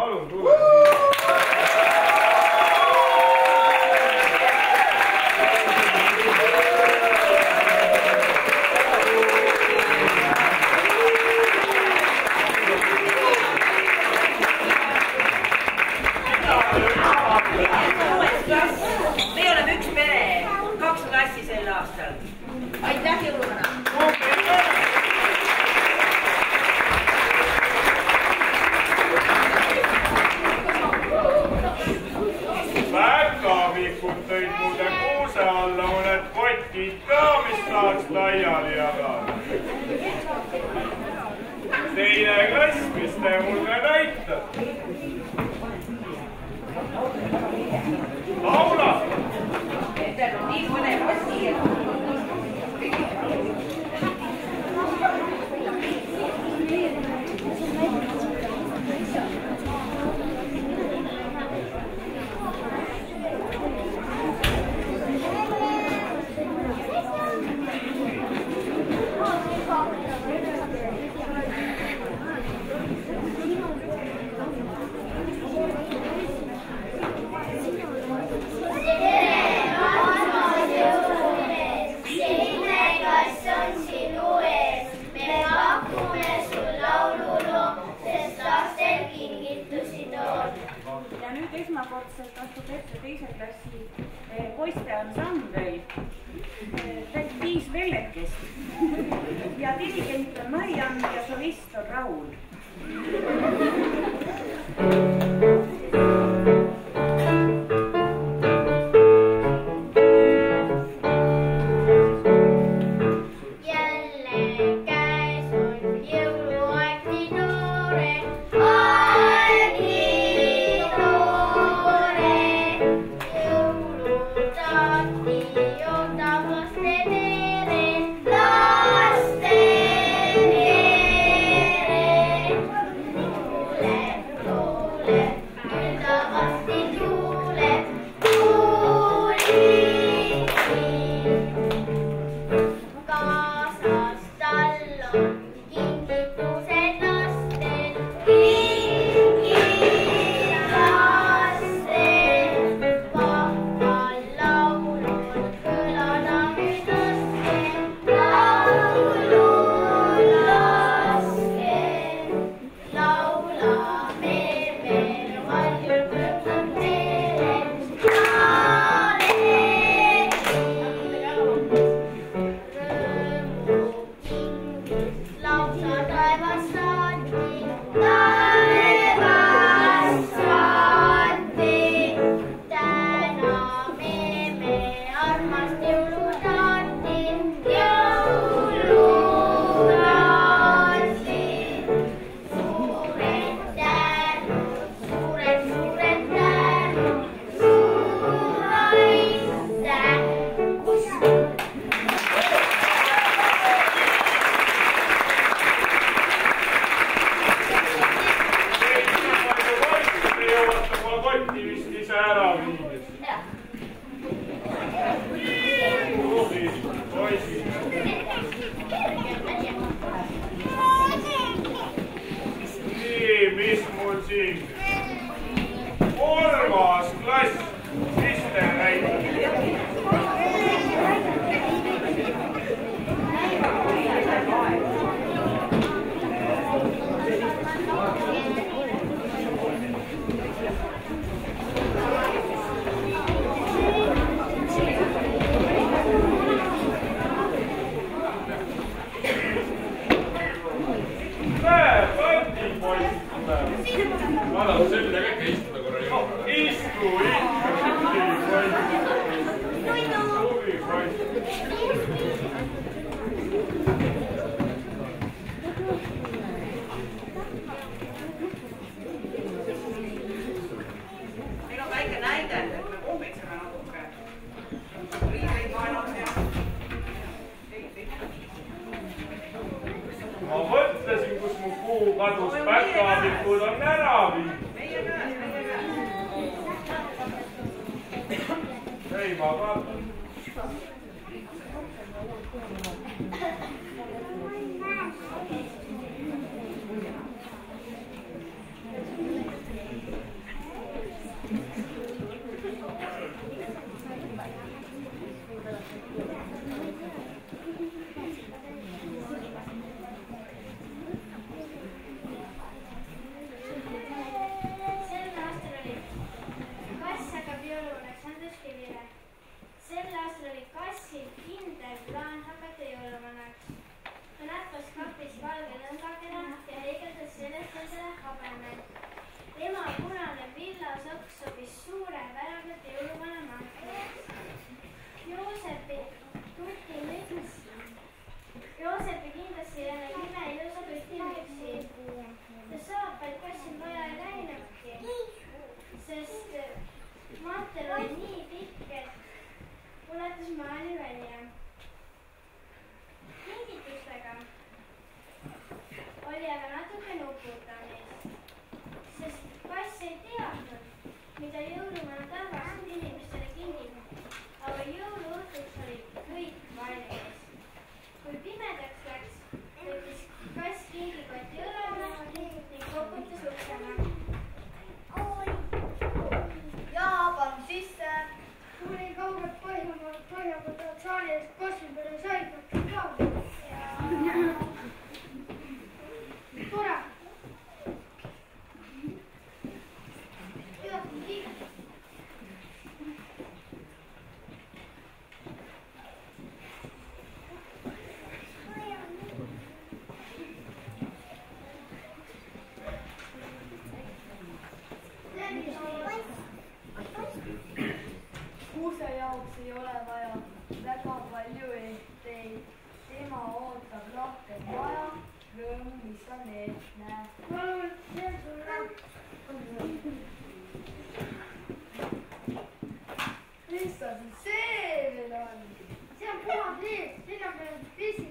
Palun tule. Me oleme üks pere, 2 klassi sel aastal. Aitäh, jõuluvana! Väga vikud tõid mulle kuuse alla mõned kotid ka, mis tahaks laiali jagada. Teine klass, mis te mulle näitate? Laula! Nii mõne klassi. Ja nüüd esmakordselt astub ette teise klassi poiste ansambel Viis Vellekest ja dirigent on Mariann ja solist on Raul. Kadus päkavikud on ära viinud. Ei, ma vaatan. Sel aastal oli kassil kindel plaan hakata jõuluvanaks. Ta näppas kapist valge nõngakene ja heigeldas sellest endale habeme. Tema punane villasokk sobis suure väravalt jõuluvana mantlaks. Joosepi kindlasti jälle ime ilusa tutimüksi. Ta saapaid kassil vaja ei läinudki, sest mantel oli nii pikk, et ulatus maani välja. Kingitustega oli aga natuke nuputamist, sest kass ei teadnud, mida jõuluvana tavaliselt inimestele kingib, aga jõuluõhtuks oli kõik valmis. Kui pimedaks läks, võttis kass kingikoti õlale ning koputas uksele. Jaa, palun sisse. Tuli kaugelt Põhjamaalt Põhjakoda saali eest kasvipere saidnud ka. Tore. Jootni tiiga. Kuuse jaoks ei ole vaja väga palju ehteid. Tema ootab lahket maja, rõõmu, mis on ehtne. Palun, see sulle. Mis ta siis see veel on? See on puhas liiv, sinna peal pisi.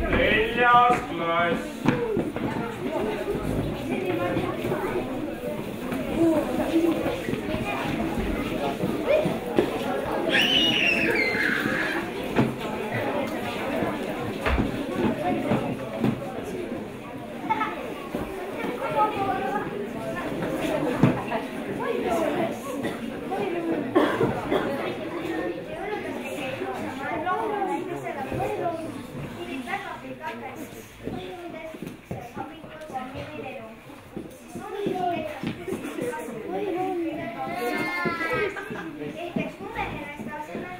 Neljas klass. Esiteks lumehelest asemel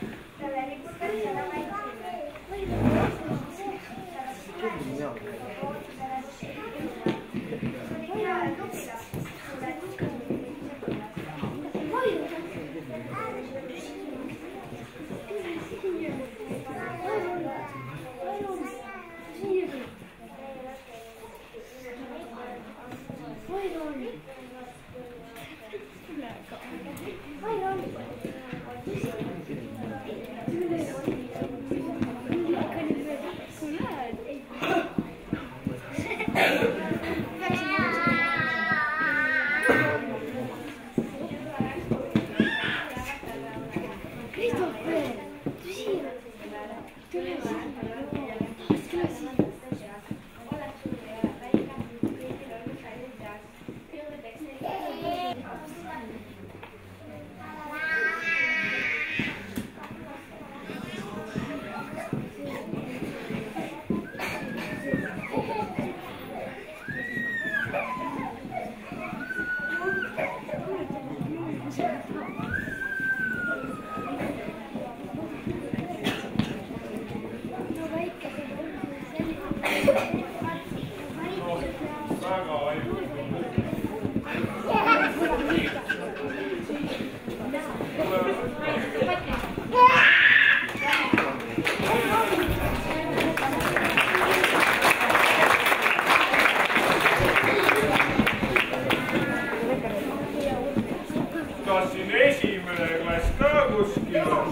Kas siin esimene klass ka kuskil on?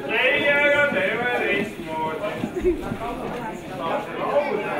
Teiega teeme teistmoodi. Saab laulda.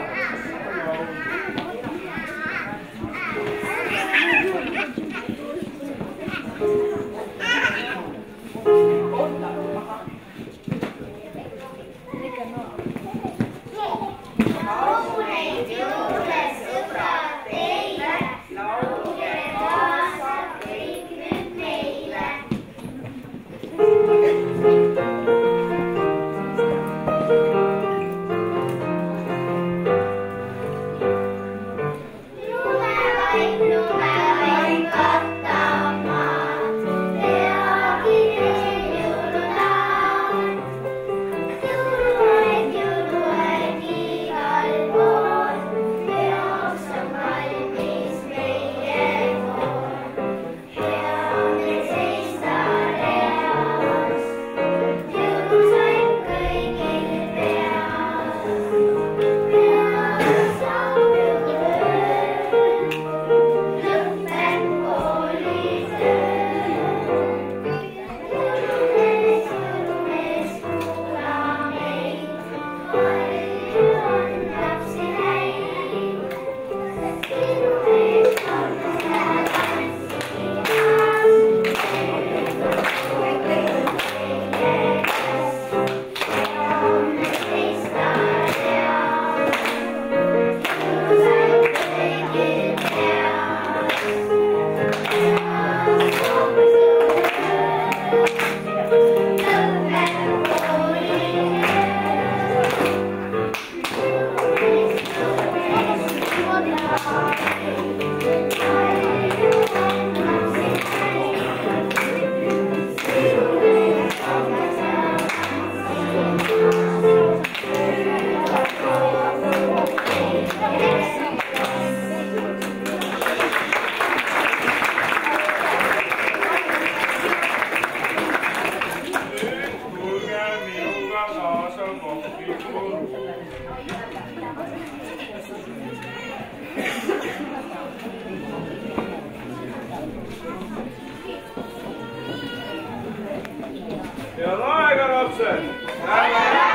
Head aega, lapsed!